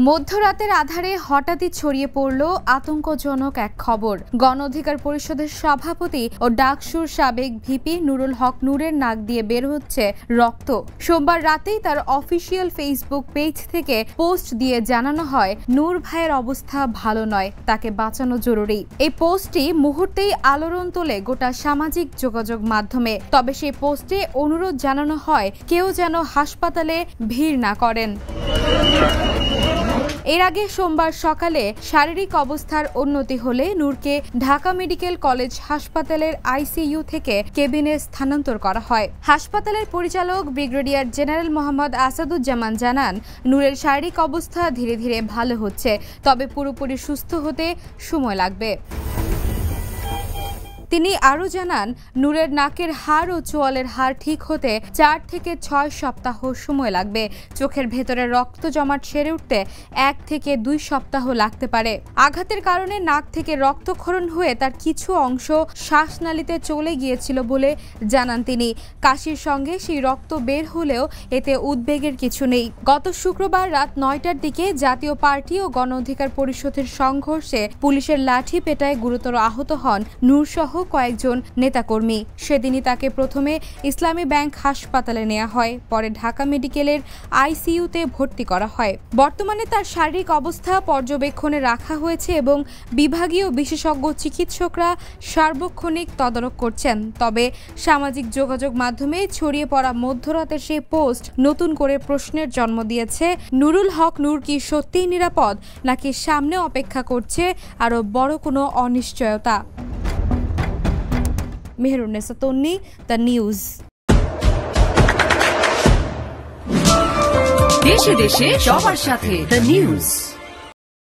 মধ্যরাতের আধারে হঠাৎই ছড়িয়ে পড়ল আতঙ্কজনক এক খবর। গণ অধিকার পরিষদের সভাপতি ও ডাকসুর সাবেক ভিপি নুরুল হক নূরের নাক দিয়ে বের হচ্ছে রক্ত। সোমবার রাতেই তার অফিসিয়াল ফেসবুক পেজ থেকে পোস্ট দিয়ে জানানো হয়, নূর ভাইয়ের অবস্থা ভালো নয়, তাকে বাঁচানো জরুরি। এই পোস্টটি মুহূর্তেই আলোড়ন তোলে গোটা সামাজিক যোগাযোগ মাধ্যমে। তবে সেই পোস্টে অনুরোধ জানানো হয় কেউ যেন হাসপাতালে ভিড় না করেন। এর আগে সোমবার সকালে শারীরিক অবস্থার উন্নতি হলে নূরকে ঢাকা মেডিকেল কলেজ হাসপাতালের আইসিইউ থেকে কেবিনে স্থানান্তর করা হয়। হাসপাতালের পরিচালক ব্রিগেডিয়ার জেনারেল মোহাম্মদ আসাদুজ্জামান জানান, নূরের শারীরিক অবস্থা ধীরে ধীরে ভালো হচ্ছে, তবে পুরোপুরি সুস্থ হতে সময় লাগবে। তিনি আরও জানান, নূরের নাকের হাড় ও চোয়ালের হাড় ঠিক হতে 4 থেকে 6 সপ্তাহ সময় লাগবে। চোখের ভেতরে রক্ত জমাট সেরে উঠতে 1 থেকে 2 সপ্তাহ লাগতে পারে। আঘাতের কারণে নাক থেকে রক্তক্ষরণ হয়ে তার কিছু অংশ শ্বাসনালীতে চলে গিয়েছিল বলে জানান তিনি। কাশির সঙ্গে সেই রক্ত বের হলেও এতে উদ্বেগের কিছু নেই। গত শুক্রবার রাত 9টার দিকে জাতীয় পার্টি ও গণ অধিকার পরিষদের সংঘর্ষে পুলিশের লাঠি পেটায় গুরুতর আহত হন নূরসহ কয়েকজন নেতাকর্মী। সেদিনই তাকে প্রথমে ইসলামী ব্যাংক হাসপাতালে নেওয়া হয়, পরে ঢাকা মেডিকেলের আইসিইউতে ভর্তি করা হয়। বর্তমানে তার শারীরিক অবস্থা পর্যবেক্ষণে রাখা হয়েছে এবং বিভাগীয় বিশেষজ্ঞ চিকিৎসকরা সার্বক্ষণিক তদারক করছেন। তবে সামাজিক যোগাযোগ মাধ্যমে ছড়িয়ে পড়া মধ্যরাতের সেই পোস্ট নতুন করে প্রশ্নের জন্ম দিয়েছে। নুরুল হক নূর কি সত্যিই নিরাপদ, নাকি সামনে অপেক্ষা করছে আরও বড় কোনো অনিশ্চয়তা? মেহেরুন্নেসা তন্নি, দ্য নিউজ। দেশে দেশে সবার সাথে, দ্য নিউজ।